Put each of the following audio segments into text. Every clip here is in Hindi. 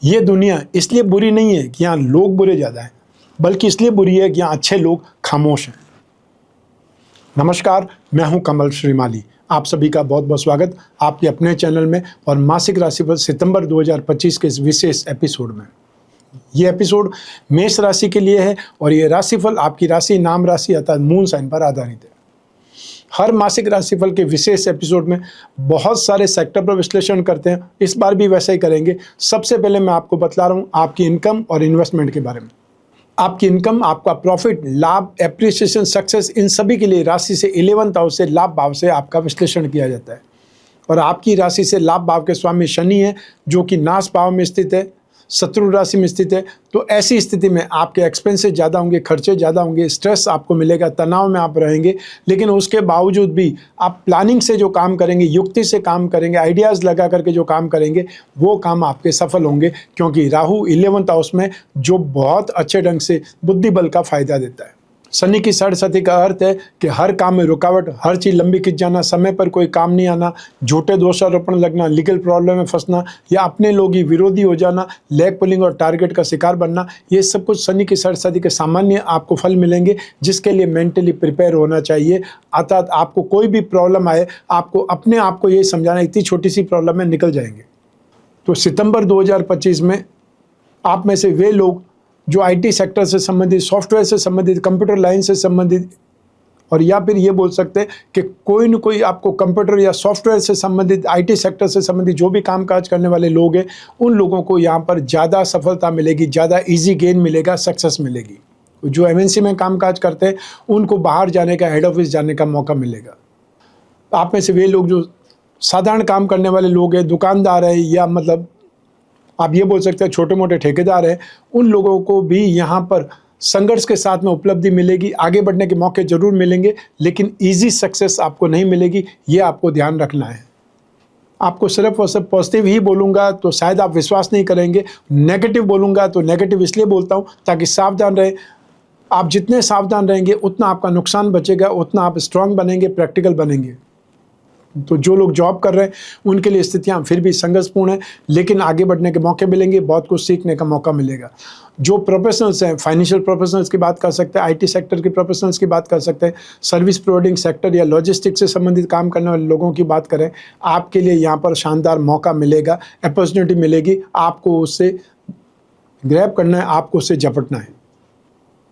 ये दुनिया इसलिए बुरी नहीं है कि यहाँ लोग बुरे ज़्यादा हैं, बल्कि इसलिए बुरी है कि यहाँ अच्छे लोग खामोश हैं। नमस्कार, मैं हूं कमल श्रीमाली। आप सभी का बहुत बहुत स्वागत आपके अपने चैनल में और मासिक राशिफल सितंबर 2025 के इस विशेष एपिसोड में। ये एपिसोड मेष राशि के लिए है और ये राशिफल आपकी राशि, नाम राशि अर्थात मून साइन पर आधारित है। हर मासिक राशिफल के विशेष एपिसोड में बहुत सारे सेक्टर पर विश्लेषण करते हैं, इस बार भी वैसा ही करेंगे। सबसे पहले मैं आपको बतला रहा हूँ आपकी इनकम और इन्वेस्टमेंट के बारे में। आपकी इनकम, आपका प्रॉफिट, लाभ, एप्रिसिएशन, सक्सेस, इन सभी के लिए राशि से 11th हाउस से लाभ भाव से आपका विश्लेषण किया जाता है। और आपकी राशि से लाभ भाव के स्वामी शनि है, जो कि नाश भाव में स्थित है, शत्रु राशि में स्थित है। तो ऐसी स्थिति में आपके एक्सपेंसेस ज़्यादा होंगे, खर्चे ज़्यादा होंगे, स्ट्रेस आपको मिलेगा, तनाव में आप रहेंगे। लेकिन उसके बावजूद भी आप प्लानिंग से जो काम करेंगे, युक्ति से काम करेंगे, आइडियाज़ लगा करके जो काम करेंगे, वो काम आपके सफल होंगे, क्योंकि राहु 11th हाउस में जो बहुत अच्छे ढंग से बुद्धि बल का फायदा देता है। शनि की सरस्वती का अर्थ है कि हर काम में रुकावट, हर चीज़ लंबी खिंच जाना, समय पर कोई काम नहीं आना, झूठे दोषारोपण लगना, लीगल प्रॉब्लम में फंसना या अपने लोग ही विरोधी हो जाना, लैग पुलिंग और टारगेट का शिकार बनना, ये सब कुछ शनि की सरस्वती के सामान्य आपको फल मिलेंगे, जिसके लिए मेंटली प्रिपेयर होना चाहिए। अर्थात आपको कोई भी प्रॉब्लम आए, आपको अपने आप को ये समझाना इतनी छोटी सी प्रॉब्लम में निकल जाएंगे। तो सितंबर 2025 में आप में से वे लोग जो आईटी सेक्टर से संबंधित, सॉफ्टवेयर से संबंधित, कंप्यूटर लाइन से संबंधित, और या फिर ये बोल सकते हैं कि कोई न कोई आपको कंप्यूटर या सॉफ्टवेयर से संबंधित, आईटी सेक्टर से संबंधित जो भी कामकाज करने वाले लोग हैं, उन लोगों को यहाँ पर ज़्यादा सफलता मिलेगी, ज़्यादा इजी गेन मिलेगा, सक्सेस मिलेगी। जो एमएनसी में कामकाज करते हैं उनको बाहर जाने का, हेड ऑफिस जाने का मौका मिलेगा। आप में से वे लोग जो साधारण काम करने वाले लोग हैं, दुकानदार हैं, या मतलब आप ये बोल सकते हैं छोटे मोटे ठेकेदार हैं, उन लोगों को भी यहाँ पर संघर्ष के साथ में उपलब्धि मिलेगी, आगे बढ़ने के मौके जरूर मिलेंगे, लेकिन इजी सक्सेस आपको नहीं मिलेगी, ये आपको ध्यान रखना है। आपको सिर्फ और सिर्फ पॉजिटिव ही बोलूँगा तो शायद आप विश्वास नहीं करेंगे, नेगेटिव बोलूँगा तो नेगेटिव इसलिए बोलता हूँ ताकि सावधान रहें। आप जितने सावधान रहेंगे उतना आपका नुकसान बचेगा, उतना आप स्ट्रांग बनेंगे, प्रैक्टिकल बनेंगे। तो जो लोग जॉब कर रहे हैं उनके लिए स्थितियां फिर भी संघर्षपूर्ण हैं, लेकिन आगे बढ़ने के मौके मिलेंगे, बहुत कुछ सीखने का मौका मिलेगा। जो प्रोफेशनल्स हैं, फाइनेंशियल प्रोफेशनल्स की बात कर सकते हैं, आईटी सेक्टर के प्रोफेशनल्स की बात कर सकते हैं, सर्विस प्रोवाइडिंग सेक्टर या लॉजिस्टिक्स से संबंधित काम करने वाले लोगों की बात करें, आपके लिए यहाँ पर शानदार मौका मिलेगा, अपॉर्चुनिटी मिलेगी। आपको उससे ग्रैब करना है, आपको उससे झपटना है।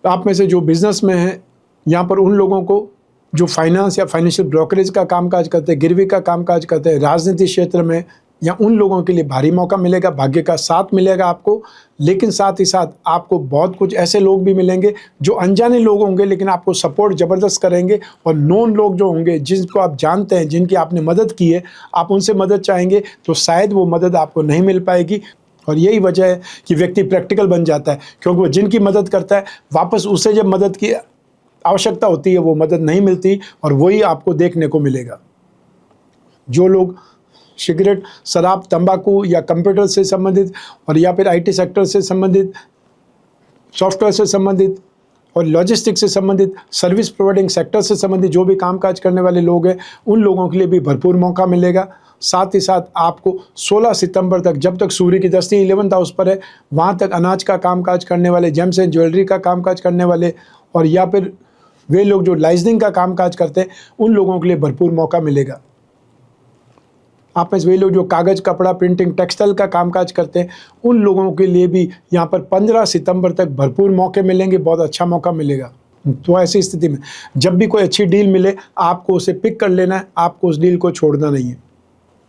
आप में से जो बिजनेस में हैं, यहाँ पर उन लोगों को जो फाइनेंस या फाइनेंशियल ब्रोकरेज का कामकाज करते हैं, गिरवी का कामकाज करते हैं, राजनीति क्षेत्र में, या उन लोगों के लिए भारी मौका मिलेगा, भाग्य का साथ मिलेगा आपको। लेकिन साथ ही साथ आपको बहुत कुछ ऐसे लोग भी मिलेंगे जो अनजाने लोग होंगे, लेकिन आपको सपोर्ट ज़बरदस्त करेंगे। और नोन लोग जो होंगे, जिनको आप जानते हैं, जिनकी आपने मदद की है, आप उनसे मदद चाहेंगे तो शायद वो मदद आपको नहीं मिल पाएगी। और यही वजह है कि व्यक्ति प्रैक्टिकल बन जाता है, क्योंकि वो जिनकी मदद करता है वापस उसे जब मदद की आवश्यकता होती है वो मदद नहीं मिलती, और वही आपको देखने को मिलेगा। जो लोग सिगरेट, शराब, तंबाकू या कंप्यूटर से संबंधित और या फिर आईटी सेक्टर से संबंधित, सॉफ्टवेयर से संबंधित और लॉजिस्टिक्स से संबंधित, सर्विस प्रोवाइडिंग सेक्टर से संबंधित जो भी कामकाज करने वाले लोग हैं, उन लोगों के लिए भी भरपूर मौका मिलेगा। साथ ही साथ आपको 16 सितंबर तक, जब तक सूर्य की दृष्टि 11th हाउस पर है, वहाँ तक अनाज का कामकाज करने वाले, जेम्स एंड ज्वेलरी का कामकाज करने वाले, और या फिर वे लोग जो लाइजनिंग का कामकाज करते हैं, उन लोगों के लिए भरपूर मौका मिलेगा। आप में से वे लोग जो कागज़, कपड़ा, प्रिंटिंग, टेक्सटाइल का कामकाज करते हैं, उन लोगों के लिए भी यहाँ पर 15 सितंबर तक भरपूर मौके मिलेंगे, बहुत अच्छा मौका मिलेगा। तो ऐसी स्थिति में जब भी कोई अच्छी डील मिले, आपको उसे पिक कर लेना है, आपको उस डील को छोड़ना नहीं है।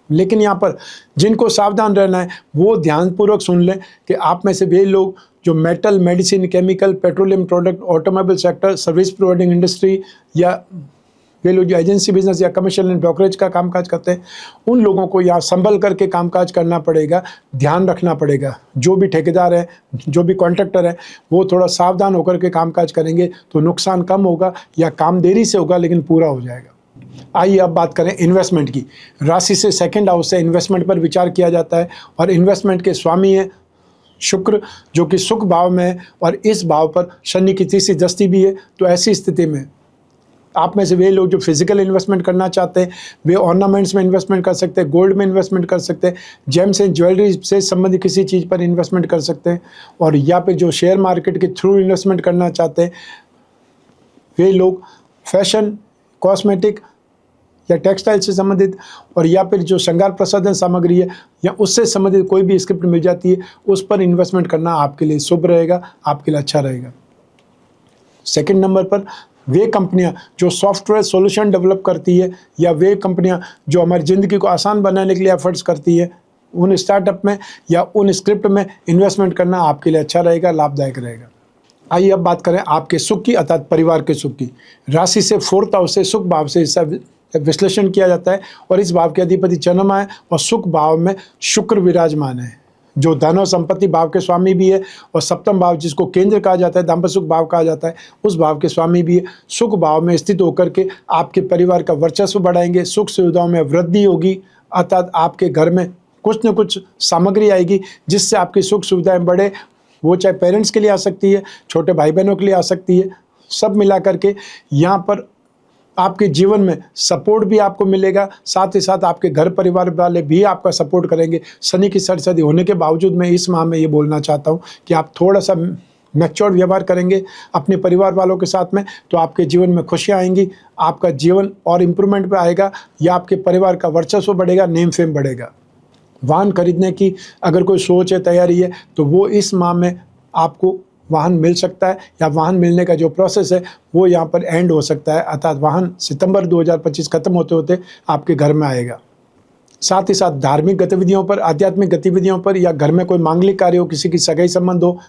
लेकिन यहाँ पर जिनको सावधान रहना है वो ध्यानपूर्वक सुन लें कि आप में से वे लोग जो metal, medicine, chemical, petroleum product, automobile sector, service providing industry, या वे लोग जो एजेंसी बिजनेस या कमर्शियल एंड ब्रोकरेज का कामकाज करते हैं, उन लोगों को यहाँ संभल करके कामकाज करना पड़ेगा, ध्यान रखना पड़ेगा। जो भी ठेकेदार है, जो भी कॉन्ट्रैक्टर है, वो थोड़ा सावधान होकर के कामकाज करेंगे तो नुकसान कम होगा, या काम देरी से होगा लेकिन पूरा हो जाएगा। आइए अब बात करें इन्वेस्टमेंट की। राशि से 2nd हाउस से इन्वेस्टमेंट पर विचार किया जाता है, और इन्वेस्टमेंट के स्वामी है शुक्र, जो कि सुख भाव में है, और इस भाव पर शनि की तीसरी दृष्टि भी है। तो ऐसी स्थिति में आप में से वे लोग जो फिजिकल इन्वेस्टमेंट करना चाहते हैं वे ऑर्नामेंट्स में इन्वेस्टमेंट कर सकते हैं, गोल्ड में इन्वेस्टमेंट कर सकते हैं, जेम्स एंड ज्वेलरी से संबंधित किसी चीज़ पर इन्वेस्टमेंट कर सकते हैं। और या फिर जो शेयर मार्केट के थ्रू इन्वेस्टमेंट करना चाहते हैं वे लोग फैशन, कॉस्मेटिक या टेक्सटाइल से संबंधित और या फिर जो श्रृंगार प्रसाधन सामग्री है या उससे संबंधित कोई भी स्क्रिप्ट मिल जाती है उस पर इन्वेस्टमेंट करना आपके लिए शुभ रहेगा, आपके लिए अच्छा रहेगा। सेकंड नंबर पर वे कंपनियां जो सॉफ्टवेयर सॉल्यूशन डेवलप करती है या वे कंपनियां जो हमारी ज़िंदगी को आसान बनाने के लिए एफर्ट्स करती है, उन स्टार्टअप में या उन स्क्रिप्ट में इन्वेस्टमेंट करना आपके लिए अच्छा रहेगा, लाभदायक रहेगा। आइए अब बात करें आपके सुख की, अर्थात परिवार के सुख की। राशि से 4th हाउस से सुख भाव से इसका विश्लेषण किया जाता है और इस भाव के अधिपति चंद्रमा है और सुख भाव में शुक्र विराजमान है जो धन और संपत्ति भाव के स्वामी भी है और सप्तम भाव जिसको केंद्र कहा जाता है, दाम्पत्य सुख भाव कहा जाता है, उस भाव के स्वामी भी है। सुख भाव में स्थित होकर के आपके परिवार का वर्चस्व बढ़ाएंगे, सुख सुविधाओं में वृद्धि होगी, अर्थात आपके घर में कुछ न कुछ सामग्री आएगी जिससे आपकी सुख सुविधाएं बढ़े। वो चाहे पेरेंट्स के लिए आ सकती है, छोटे भाई बहनों के लिए आ सकती है, सब मिला करके यहाँ पर आपके जीवन में सपोर्ट भी आपको मिलेगा, साथ ही साथ आपके घर परिवार वाले भी आपका सपोर्ट करेंगे। शनि की सरसदी होने के बावजूद मैं इस माह में ये बोलना चाहता हूँ कि आप थोड़ा सा मैच्योर व्यवहार करेंगे अपने परिवार वालों के साथ में तो आपके जीवन में खुशियाँ आएंगी, आपका जीवन और इम्प्रूवमेंट पे आएगा या आपके परिवार का वर्चस्व बढ़ेगा, नेम फेम बढ़ेगा। वाहन खरीदने की अगर कोई सोच है, तैयारी है तो वो इस माह में आपको वाहन मिल सकता है या वाहन मिलने का जो प्रोसेस है वो यहाँ पर एंड हो सकता है, अर्थात वाहन सितंबर 2025 खत्म होते होते आपके घर में आएगा। साथ ही साथ धार्मिक गतिविधियों पर, आध्यात्मिक गतिविधियों पर या घर में कोई मांगलिक कार्य हो, किसी की सगाई संबंध हो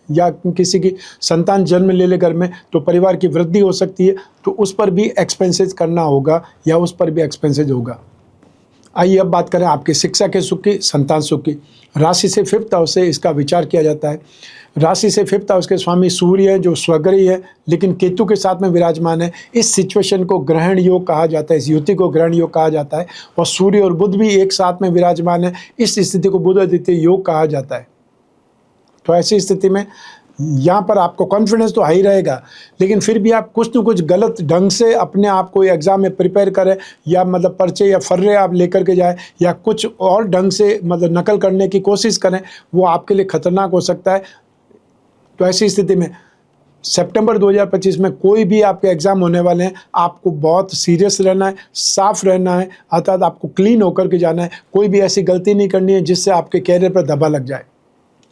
या किसी की संतान जन्म ले ले घर में तो परिवार की वृद्धि हो सकती है, तो उस पर भी एक्सपेंसेस करना होगा या उस पर भी एक्सपेंसेज होगा। आइए अब बात करें आपके शिक्षा के सुख की, संतान सुख की। राशि से 5th हाउस से इसका विचार किया जाता है। राशि से 5th हाउस के स्वामी सूर्य है जो स्वग्रही है लेकिन केतु के साथ में विराजमान है। इस सिचुएशन को ग्रहण योग कहा जाता है, इस युति को ग्रहण योग कहा जाता है और सूर्य और बुध भी एक साथ में विराजमान है। इस स्थिति को बुध आदित्य योग कहा जाता है। तो ऐसी स्थिति में यहाँ पर आपको कॉन्फिडेंस तो हाई रहेगा लेकिन फिर भी आप कुछ न कुछ गलत ढंग से अपने आप को एग्ज़ाम में प्रिपेयर करें या मतलब पर्चे या फर्रे आप लेकर के जाएं या कुछ और ढंग से मतलब नकल करने की कोशिश करें, वो आपके लिए खतरनाक हो सकता है। तो ऐसी स्थिति में सितंबर 2025 में कोई भी आपके एग्ज़ाम होने वाले हैं, आपको बहुत सीरियस रहना है, साफ रहना है, अर्थात आपको क्लीन होकर के जाना है। कोई भी ऐसी गलती नहीं करनी है जिससे आपके कैरियर पर धब्बा लग जाए।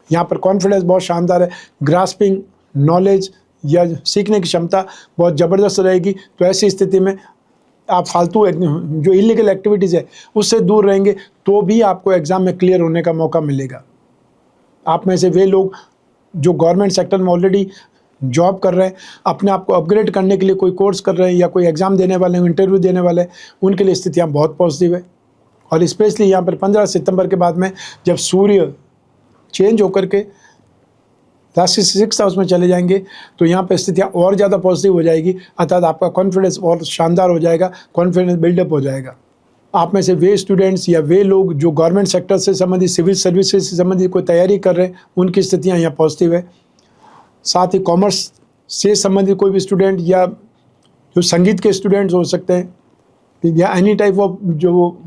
यहाँ पर कॉन्फिडेंस बहुत शानदार है, ग्रास्पिंग नॉलेज या सीखने की क्षमता बहुत ज़बरदस्त रहेगी। तो ऐसी स्थिति में आप फालतू जो इलीगल एक्टिविटीज़ है उससे दूर रहेंगे तो भी आपको एग्ज़ाम में क्लियर होने का मौका मिलेगा। आप में से वे लोग जो गवर्नमेंट सेक्टर में ऑलरेडी जॉब कर रहे हैं, अपने आप को अपग्रेड करने के लिए कोई कोर्स कर रहे हैं या कोई एग्ज़ाम देने वाले हैं, इंटरव्यू देने वाले हैं, उनके लिए स्थितियाँ बहुत पॉजिटिव है। और स्पेशली यहाँ पर 15 सितंबर के बाद में जब सूर्य चेंज होकर के राशि से 6th हाउस में चले जाएंगे तो यहाँ पर स्थितियाँ और ज़्यादा पॉजिटिव हो जाएगी, अर्थात आपका कॉन्फिडेंस और शानदार हो जाएगा, कॉन्फिडेंस बिल्डअप हो जाएगा। आप में से वे स्टूडेंट्स या वे लोग जो गवर्नमेंट सेक्टर से संबंधित, सिविल सर्विसेज से संबंधित कोई तैयारी कर रहे हैं, उनकी स्थितियाँ यहाँ पॉजिटिव है। साथ ही कॉमर्स से संबंधित कोई भी स्टूडेंट या जो संगीत के स्टूडेंट्स हो सकते हैं या एनी टाइप ऑफ जो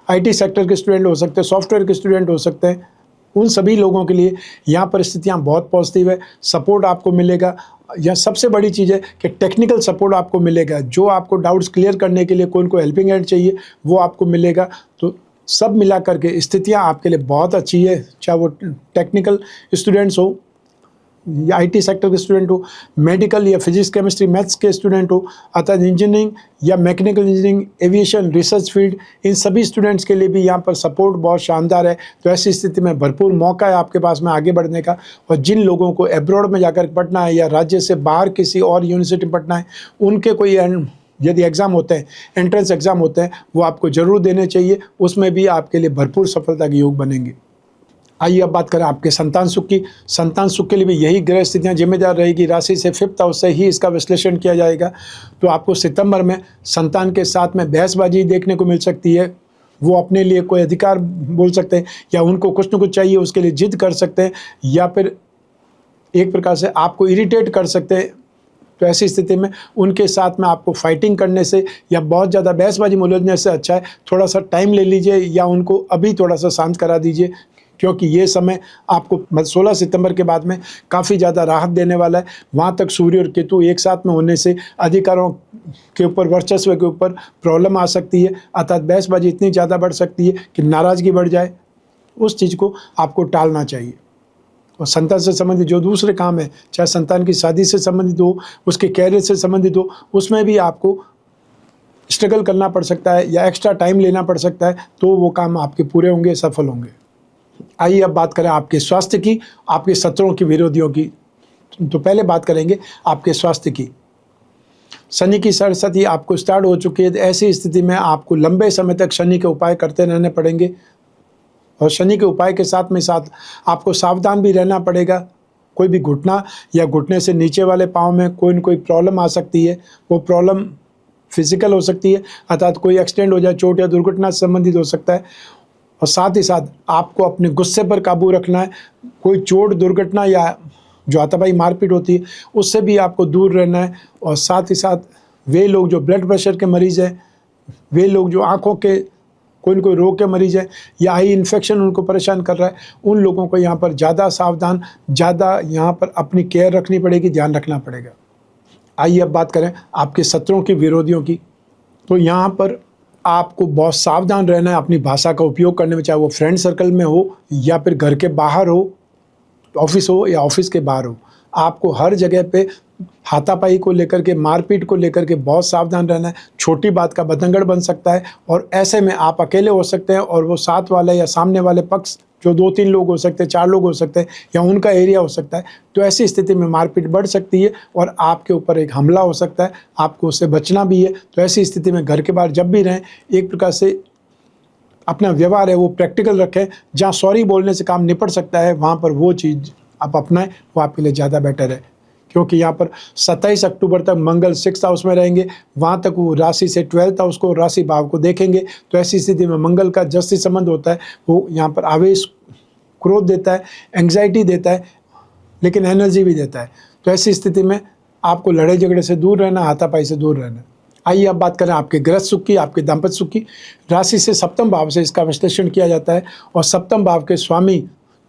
IT सेक्टर के स्टूडेंट हो सकते हैं, सॉफ्टवेयर के स्टूडेंट हो सकते हैं, उन सभी लोगों के लिए यहाँ पर स्थितियाँ बहुत पॉजिटिव है। सपोर्ट आपको मिलेगा। यह सबसे बड़ी चीज़ है कि टेक्निकल सपोर्ट आपको मिलेगा। जो आपको डाउट्स क्लियर करने के लिए कोई को हेल्पिंग हैंड चाहिए वो आपको मिलेगा। तो सब मिला करके स्थितियाँ आपके लिए बहुत अच्छी है, चाहे वो टेक्निकल स्टूडेंट्स हो या IT सेक्टर के स्टूडेंट हो, मेडिकल या फिजिक्स केमिस्ट्री मैथ्स के स्टूडेंट हो, अर्थात इंजीनियरिंग या mechanical engineering, aviation, research field, इन सभी स्टूडेंट्स के लिए भी यहाँ पर सपोर्ट बहुत शानदार है। तो ऐसी स्थिति में भरपूर मौका है आपके पास में आगे बढ़ने का। और जिन लोगों को एब्रॉड में जाकर पढ़ना है या राज्य से बाहर किसी और यूनिवर्सिटी में पढ़ना है, उनके कोई यदि एग्ज़ाम होते हैं, एंट्रेंस एग्ज़ाम होते हैं, वो आपको ज़रूर देने चाहिए। उसमें भी आपके लिए भरपूर सफलता के योग बनेंगे। आइए अब बात करें आपके संतान सुख की। संतान सुख के लिए भी यही ग्रह स्थितियाँ जिम्मेदार रहेगी। राशि से 5th हाउस से ही इसका विश्लेषण किया जाएगा। तो आपको सितंबर में संतान के साथ में बहसबाजी देखने को मिल सकती है। वो अपने लिए कोई अधिकार बोल सकते हैं या उनको कुछ न कुछ चाहिए, उसके लिए जिद कर सकते हैं या फिर एक प्रकार से आपको इरिटेट कर सकते हैं। तो ऐसी स्थिति में उनके साथ में आपको फाइटिंग करने से या बहुत ज़्यादा बहसबाजी में उलझने से अच्छा है थोड़ा सा टाइम ले लीजिए या उनको अभी थोड़ा सा शांत करा दीजिए, क्योंकि ये समय आपको 16 सितंबर के बाद में काफ़ी ज़्यादा राहत देने वाला है। वहाँ तक सूर्य और केतु एक साथ में होने से अधिकारों के ऊपर, वर्चस्व के ऊपर प्रॉब्लम आ सकती है, अर्थात बहसबाजी इतनी ज़्यादा बढ़ सकती है कि नाराज़गी बढ़ जाए। उस चीज़ को आपको टालना चाहिए। और संतान से संबंधित जो दूसरे काम है, चाहे संतान की शादी से संबंधित हो, उसके कैरियर से संबंधित हो, उसमें भी आपको स्ट्रगल करना पड़ सकता है या एक्स्ट्रा टाइम लेना पड़ सकता है, तो वो काम आपके पूरे होंगे, सफल होंगे। आइए अब बात करें आपके स्वास्थ्य की, आपके शत्रुओं की, विरोधियों की। तो पहले बात करेंगे आपके स्वास्थ्य की। शनि की सरस्वती आपको स्टार्ट हो चुकी है। ऐसी स्थिति में आपको लंबे समय तक शनि के उपाय करते रहने पड़ेंगे और शनि के उपाय के साथ में साथ आपको सावधान भी रहना पड़ेगा। कोई भी घुटना या घुटने से नीचे वाले पाँव में कोई न कोई प्रॉब्लम आ सकती है। वो प्रॉब्लम फिजिकल हो सकती है, अर्थात कोई एक्सीडेंट हो जाए, चोट या दुर्घटना से संबंधित हो सकता है। और साथ ही साथ आपको अपने गुस्से पर काबू रखना है। कोई चोट, दुर्घटना या जो हाथापाई मारपीट होती है उससे भी आपको दूर रहना है। और साथ ही साथ वे लोग जो ब्लड प्रेशर के मरीज़ हैं, वे लोग जो आँखों के कोई न कोई रोग के मरीज़ हैं या आई इन्फेक्शन उनको परेशान कर रहा है, उन लोगों को यहाँ पर ज़्यादा सावधान, ज़्यादा यहाँ पर अपनी केयर रखनी पड़ेगी, ध्यान रखना पड़ेगा। आइए अब बात करें आपके शत्रुओं की, विरोधियों की। तो यहाँ पर आपको बहुत सावधान रहना है अपनी भाषा का उपयोग करने में, चाहे वो फ्रेंड सर्कल में हो या फिर घर के बाहर हो, ऑफिस हो या ऑफिस के बाहर हो। आपको हर जगह पे हाथापाई को लेकर के, मारपीट को लेकर के बहुत सावधान रहना है। छोटी बात का बतंगड़ बन सकता है और ऐसे में आप अकेले हो सकते हैं और वो साथ वाले या सामने वाले पक्ष जो 2-3 लोग हो सकते हैं, 4 लोग हो सकते हैं या उनका एरिया हो सकता है। तो ऐसी स्थिति में मारपीट बढ़ सकती है और आपके ऊपर एक हमला हो सकता है, आपको उससे बचना भी है। तो ऐसी स्थिति में घर के बाहर जब भी रहें, एक प्रकार से अपना व्यवहार है वो प्रैक्टिकल रखें। जहाँ सॉरी बोलने से काम निपट सकता है, वहाँ पर वो चीज़ आप अपनाएं, वो आपके लिए ज़्यादा बेटर है। क्योंकि यहाँ पर 27 अक्टूबर तक मंगल 6th हाउस में रहेंगे, वहाँ तक वो राशि से 12th हाउस को, राशि भाव को देखेंगे। तो ऐसी स्थिति में मंगल का जस्ती संबंध होता है, वो यहाँ पर आवेश, क्रोध देता है, एंग्जाइटी देता है, लेकिन एनर्जी भी देता है। तो ऐसी स्थिति में आपको लड़ाई झगड़े से दूर रहना, हाथापाई से दूर रहना। आइए अब बात करें आपके गृहस्थ सुख की, आपके दाम्पत्य सुख की। राशि से सप्तम भाव से इसका विश्लेषण किया जाता है और सप्तम भाव के स्वामी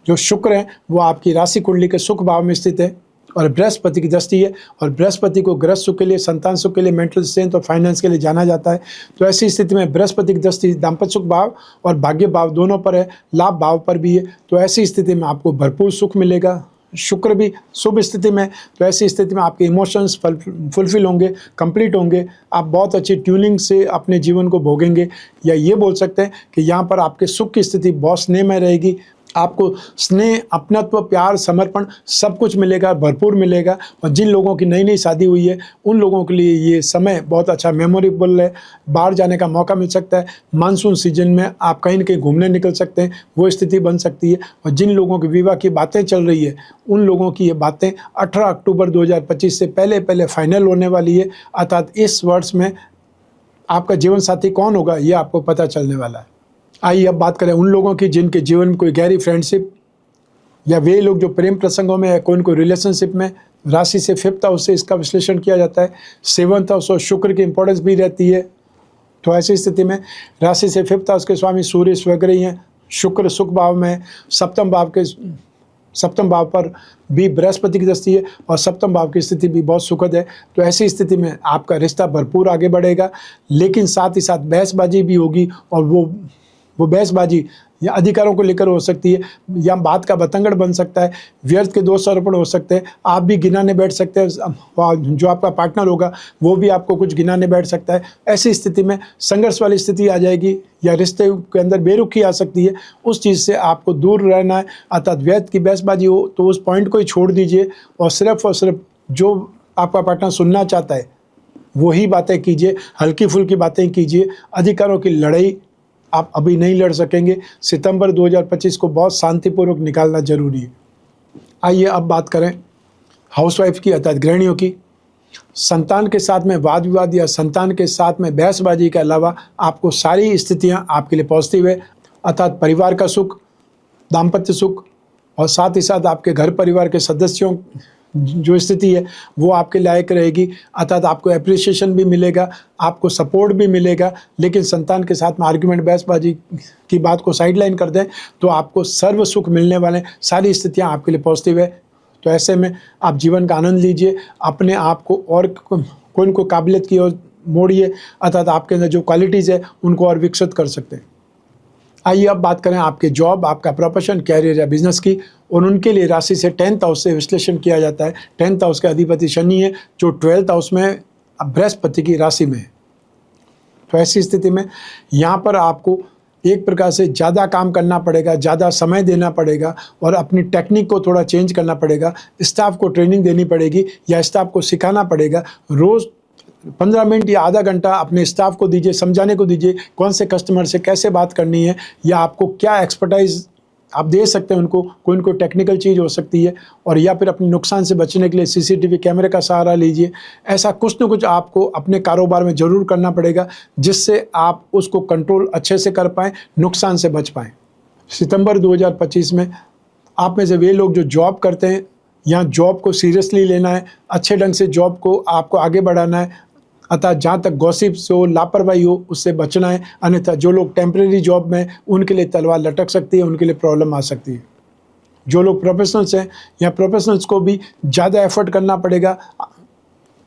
जो शुक्र हैं वो आपकी राशि कुंडली के सुख भाव में स्थित है और बृहस्पति की दृष्टि है। और बृहस्पति को गृहस्थ सुख के लिए, संतान सुख के लिए, मेंटल स्ट्रेंथ और फाइनेंस के लिए जाना जाता है। तो ऐसी स्थिति में बृहस्पति की दृष्टि दाम्पत्य सुख भाव और भाग्य भाव दोनों पर है, लाभ भाव पर भी है। तो ऐसी स्थिति में आपको भरपूर सुख मिलेगा। शुक्र भी शुभ स्थिति में, तो ऐसी स्थिति में आपके इमोशंस फुलफिल होंगे, कंप्लीट होंगे। आप बहुत अच्छी ट्यूनिंग से अपने जीवन को भोगेंगे, या ये बोल सकते हैं कि यहाँ पर आपके सुख की स्थिति बहुत स्नेह में रहेगी। आपको स्नेह, अपनत्व, प्यार, समर्पण सब कुछ मिलेगा, भरपूर मिलेगा। और जिन लोगों की नई नई शादी हुई है उन लोगों के लिए ये समय बहुत अच्छा मेमोरेबल है। बाहर जाने का मौका मिल सकता है। मानसून सीजन में आप कहीं न कहीं घूमने निकल सकते हैं, वो स्थिति बन सकती है। और जिन लोगों की विवाह की बातें चल रही है उन लोगों की ये बातें 18 अक्टूबर 2025 से पहले फाइनल होने वाली है। अर्थात इस वर्ष में आपका जीवन साथी कौन होगा ये आपको पता चलने वाला है। आइए अब बात करें उन लोगों की जिनके जीवन में कोई गहरी फ्रेंडशिप या वे लोग जो प्रेम प्रसंगों में या कोई रिलेशनशिप में। राशि से 5th हाउस से इसका विश्लेषण किया जाता है। 7th हाउस और शुक्र की इंपॉर्टेंस भी रहती है। तो ऐसी स्थिति में राशि से 5th हाउस के स्वामी सूर्य स्वग्रही हैं, शुक्र सुख भाव में है। सप्तम भाव पर भी बृहस्पति की दृष्टि है और सप्तम भाव की स्थिति भी बहुत सुखद है। तो ऐसी स्थिति में आपका रिश्ता भरपूर आगे बढ़ेगा, लेकिन साथ ही साथ बहसबाजी भी होगी और वो बहसबाजी या अधिकारों को लेकर हो सकती है या बात का बतंगड़ बन सकता है, व्यर्थ के दोष आरोपण हो सकते हैं, आप भी गिनाने बैठ सकते हैं, जो आपका पार्टनर होगा वो भी आपको कुछ गिनाने बैठ सकता है। ऐसी स्थिति में संघर्ष वाली स्थिति आ जाएगी या रिश्ते के अंदर बेरुखी आ सकती है। उस चीज़ से आपको दूर रहना है। अर्थात व्यर्थ की बहसबाजी हो तो उस पॉइंट को ही छोड़ दीजिए और सिर्फ जो आपका पार्टनर सुनना चाहता है वही बातें कीजिए, हल्की फुल्की बातें कीजिए। अधिकारों की लड़ाई आप अभी नहीं लड़ सकेंगे। सितंबर 2025 को बहुत शांतिपूर्वक निकालना जरूरी है। आइए अब बात करें हाउसवाइफ की, अर्थात गृहिणियों की। संतान के साथ में वाद विवाद या संतान के साथ में बहसबाजी के अलावा आपको सारी स्थितियां आपके लिए पॉजिटिव है। अर्थात परिवार का सुख, दाम्पत्य सुख और साथ ही साथ आपके घर परिवार के सदस्यों जो स्थिति है वो आपके लायक रहेगी, अर्थात आपको एप्रिसिएशन भी मिलेगा, आपको सपोर्ट भी मिलेगा। लेकिन संतान के साथ में आर्ग्यूमेंट बहसबाजी की बात को साइडलाइन कर दें तो आपको सर्व सुख मिलने वाले, सारी स्थितियां आपके लिए पॉजिटिव है। तो ऐसे में आप जीवन का आनंद लीजिए, अपने आप को और कोई न कोई काबिलियत की ओर मोड़िए, अर्थात आपके अंदर जो क्वालिटीज़ है उनको और विकसित कर सकते हैं। आइए अब बात करें आपके जॉब, आपका प्रोफेशन, कैरियर या बिजनेस की। और उनके लिए राशि से 10th हाउस से विश्लेषण किया जाता है। 10th हाउस के अधिपति शनि है जो 12th हाउस में बृहस्पति की राशि में है। तो ऐसी स्थिति में यहाँ पर आपको एक प्रकार से ज़्यादा काम करना पड़ेगा, ज़्यादा समय देना पड़ेगा और अपनी टेक्निक को थोड़ा चेंज करना पड़ेगा। स्टाफ को ट्रेनिंग देनी पड़ेगी या स्टाफ को सिखाना पड़ेगा। रोज़ 15 मिनट या आधा घंटा अपने स्टाफ को दीजिए, समझाने को दीजिए कौन से कस्टमर से कैसे बात करनी है या आपको क्या एक्सपर्टाइज आप दे सकते हैं उनको। कोई न कोई टेक्निकल चीज़ हो सकती है, और या फिर अपने नुकसान से बचने के लिए सीसीटीवी कैमरे का सहारा लीजिए। ऐसा कुछ न कुछ आपको अपने कारोबार में ज़रूर करना पड़ेगा जिससे आप उसको कंट्रोल अच्छे से कर पाएँ, नुकसान से बच पाएँ। सितंबर 2025 में आप में से वे लोग जो जॉब करते हैं, यहाँ जॉब को सीरियसली लेना है, अच्छे ढंग से जॉब को आपको आगे बढ़ाना है, अतः जहाँ तक गॉसिप्स हो, लापरवाही हो, उससे बचना है। अन्यथा जो लोग टेम्परेरी जॉब में, उनके लिए तलवार लटक सकती है, उनके लिए प्रॉब्लम आ सकती है। जो लोग प्रोफेशनल्स हैं या प्रोफेशनल्स को भी ज़्यादा एफर्ट करना पड़ेगा।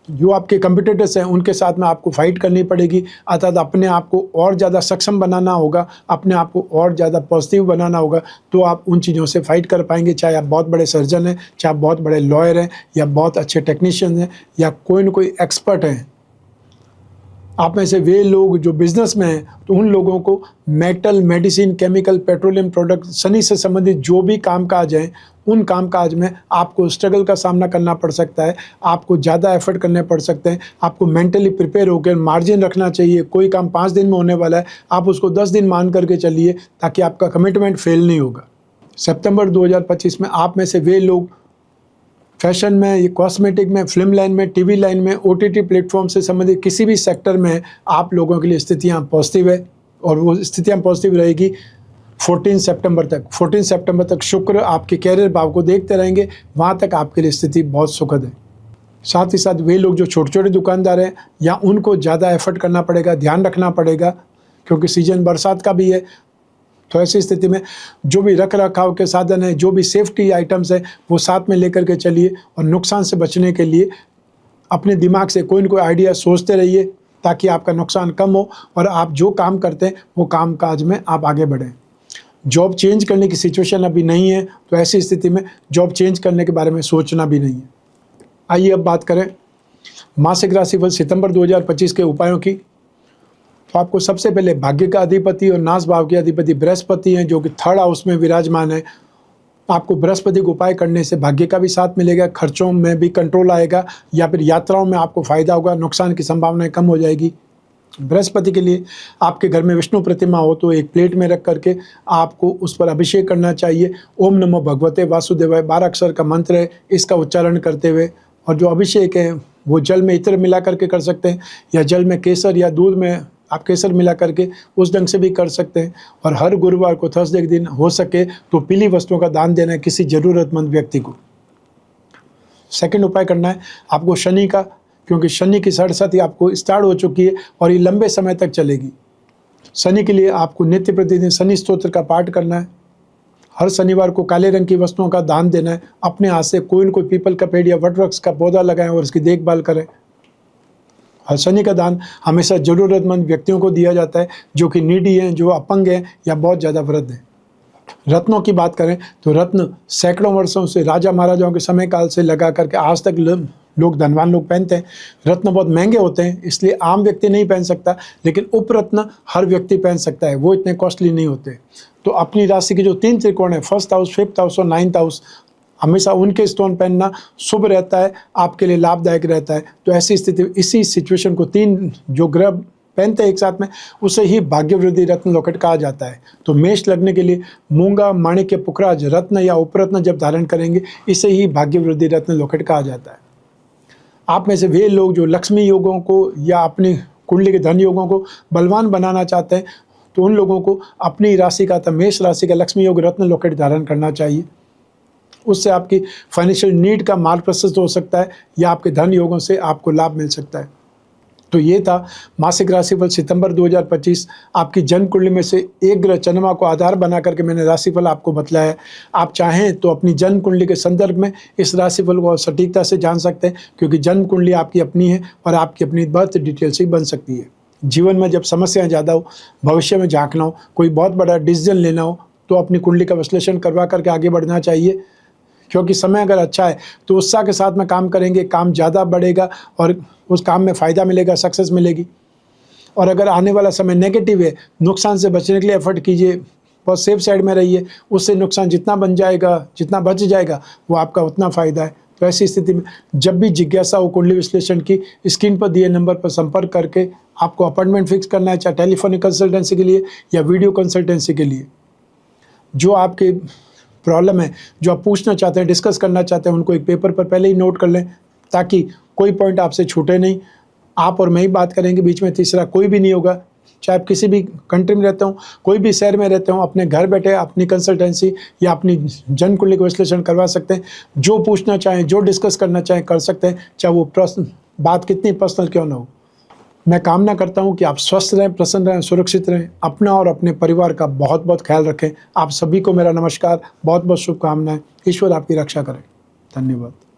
जो आपके कंपटीटर्स हैं उनके साथ में आपको फाइट करनी पड़ेगी, अर्थात अपने आप को और ज़्यादा सक्षम बनाना होगा, अपने आप को और ज़्यादा पॉजिटिव बनाना होगा, तो आप उन चीज़ों से फाइट कर पाएंगे। चाहे आप बहुत बड़े सर्जन हैं, चाहे आप बहुत बड़े लॉयर हैं, या बहुत अच्छे टेक्नीशियन हैं, या कोई न कोई एक्सपर्ट हैं। आप में से वे लोग जो बिजनेस में हैं, तो उन लोगों को metal, medicine, chemical, petroleum product, Shani से संबंधित जो भी कामकाज हैं, उन कामकाज में आपको स्ट्रगल का सामना करना पड़ सकता है, आपको ज़्यादा एफर्ट करने पड़ सकते हैं। आपको मेंटली प्रिपेयर होकर मार्जिन रखना चाहिए। कोई काम 5 दिन में होने वाला है, आप उसको 10 दिन मान करके चलिए, ताकि आपका कमिटमेंट फेल नहीं होगा। सितंबर 2025 में आप में से वे लोग फैशन में, ये कॉस्मेटिक में, फिल्म लाइन में, टीवी लाइन में, ओटीटी प्लेटफॉर्म से संबंधित किसी भी सेक्टर में आप लोगों के लिए स्थितियाँ पॉजिटिव है, और वो स्थितियाँ पॉजिटिव रहेगी 14 सितंबर तक। 14 सितंबर तक शुक्र आपके कैरियर भाव को देखते रहेंगे, वहाँ तक आपके लिए स्थिति बहुत सुखद है। साथ ही साथ वे लोग जो छोटे छोटे दुकानदार हैं, या उनको ज़्यादा एफर्ट करना पड़ेगा, ध्यान रखना पड़ेगा, क्योंकि सीजन बरसात का भी है। तो ऐसी स्थिति में जो भी रख रखाव के साधन है, जो भी सेफ्टी आइटम्स हैं, वो साथ में लेकर के चलिए, और नुकसान से बचने के लिए अपने दिमाग से कोई न कोई आइडिया सोचते रहिए, ताकि आपका नुकसान कम हो और आप जो काम करते हैं वो काम काज में आप आगे बढ़ें। जॉब चेंज करने की सिचुएशन अभी नहीं है, तो ऐसी स्थिति में जॉब चेंज करने के बारे में सोचना भी नहीं है। आइए अब बात करें मासिक राशिफल सितंबर 2025 के उपायों की। तो आपको सबसे पहले भाग्य का अधिपति और नाश भाव के अधिपति बृहस्पति हैं, जो कि 3rd हाउस में विराजमान है। आपको बृहस्पति को उपाय करने से भाग्य का भी साथ मिलेगा, खर्चों में भी कंट्रोल आएगा, या फिर यात्राओं में आपको फायदा होगा, नुकसान की संभावनाएं कम हो जाएगी। बृहस्पति के लिए आपके घर में विष्णु प्रतिमा हो तो एक प्लेट में रख करके आपको उस पर अभिषेक करना चाहिए। ओम नमो भगवते वासुदेवाय 12 अक्षर का मंत्र है, इसका उच्चारण करते हुए। और जो अभिषेक है वो जल में इत्र मिला करके कर सकते हैं, या जल में केसर या दूध में आप केसर मिला करके उस ढंग से भी कर सकते हैं। और हर गुरुवार को, थर्सडे के दिन हो सके तो पीली वस्तुओं का दान देना है किसी ज़रूरतमंद व्यक्ति को। सेकंड उपाय करना है आपको शनि का, क्योंकि शनि की सरस्वती आपको स्टार्ट हो चुकी है और ये लंबे समय तक चलेगी। शनि के लिए आपको नित्य प्रतिदिन शनि स्तोत्र का पाठ करना है। हर शनिवार को काले रंग की वस्तुओं का दान देना है। अपने हाथ से कोई न कोई पीपल का पेड़ या वटवृक्ष का पौधा लगाएं और उसकी देखभाल करें। हर शनि का दान हमेशा ज़रूरतमंद व्यक्तियों को दिया जाता है, जो कि नीडी हैं, जो अपंग हैं, या बहुत ज़्यादा वृद्ध हैं। रत्नों की बात करें तो रत्न सैकड़ों वर्षों से, राजा महाराजाओं के समय काल से लगा करके आज तक लोग, धनवान लोग पहनते हैं। रत्न बहुत महंगे होते हैं, इसलिए आम व्यक्ति नहीं पहन सकता, लेकिन उपरत्न हर व्यक्ति पहन सकता है, वो इतने कॉस्टली नहीं होते। तो अपनी राशि के जो 3 त्रिकोण है, 1st हाउस, 5th हाउस और 9th हाउस, हमेशा उनके स्टोन पहनना शुभ रहता है, आपके लिए लाभदायक रहता है। तो ऐसी स्थिति, इसी सिचुएशन को 3 जो ग्रह पहनते हैं एक साथ में, उसे ही भाग्य वृद्धि रत्न लॉकेट कहा जाता है। तो मेष लगने के लिए मूंगा, माणिक्य, पुखराज रत्न या उपरत्न जब धारण करेंगे, इसे ही भाग्य वृद्धि रत्न लॉकेट कहा जाता है। आप में से वे लोग जो लक्ष्मी योगों को या अपनी कुंडली के धन योगों को बलवान बनाना चाहते हैं, तो उन लोगों को अपनी राशि का, मेष राशि का लक्ष्मी योग रत्न लॉकेट धारण करना चाहिए। उससे आपकी फाइनेंशियल नीड का मार्ग प्रशस्त हो सकता है या आपके धन योगों से आपको लाभ मिल सकता है। तो ये था मासिक राशिफल सितंबर 2025। आपकी जन्म कुंडली में से एक ग्रह चंद्रमा को आधार बना करके मैंने राशिफल आपको बतलाया है। आप चाहें तो अपनी जन्म कुंडली के संदर्भ में इस राशिफल को सटीकता से जान सकते हैं, क्योंकि जन्म कुंडली आपकी अपनी है और आपकी अपनी बर्थ डिटेल से ही बन सकती है। जीवन में जब समस्याएं ज़्यादा हो, भविष्य में झांकना हो, कोई बहुत बड़ा डिसीजन लेना हो, तो अपनी कुंडली का विश्लेषण करवा करके आगे बढ़ना चाहिए, क्योंकि समय अगर अच्छा है तो उत्साह के साथ में काम करेंगे, काम ज़्यादा बढ़ेगा और उस काम में फ़ायदा मिलेगा, सक्सेस मिलेगी। और अगर आने वाला समय नेगेटिव है, नुकसान से बचने के लिए एफर्ट कीजिए, बहुत सेफ साइड में रहिए, उससे नुकसान जितना बच जाएगा वो आपका उतना फ़ायदा है। तो ऐसी स्थिति में जब भी जिज्ञासा हो कुंडली विश्लेषण की, स्क्रीन पर दिए नंबर पर संपर्क करके आपको अपॉइंटमेंट फिक्स करना है, चाहे टेलीफोनिक कंसल्टेंसी के लिए या वीडियो कंसल्टेंसी के लिए। जो आपके प्रॉब्लम है, जो आप पूछना चाहते हैं, डिस्कस करना चाहते हैं, उनको एक पेपर पर पहले ही नोट कर लें, ताकि कोई पॉइंट आपसे छूटे नहीं। आप और मैं ही बात करेंगे, बीच में तीसरा कोई भी नहीं होगा। चाहे आप किसी भी कंट्री में रहते हो, कोई भी शहर में रहते हो, अपने घर बैठे अपनी कंसल्टेंसी या अपनी जन्म कुंडली का विश्लेषण करवा सकते हैं। जो पूछना चाहें, जो डिस्कस करना चाहें कर सकते हैं, चाहे वो बात कितनी पर्सनल क्यों ना हो। मैं कामना करता हूं कि आप स्वस्थ रहें, प्रसन्न रहें, सुरक्षित रहें, अपना और अपने परिवार का बहुत बहुत ख्याल रखें। आप सभी को मेरा नमस्कार, बहुत बहुत शुभकामनाएं। ईश्वर आपकी रक्षा करें। धन्यवाद।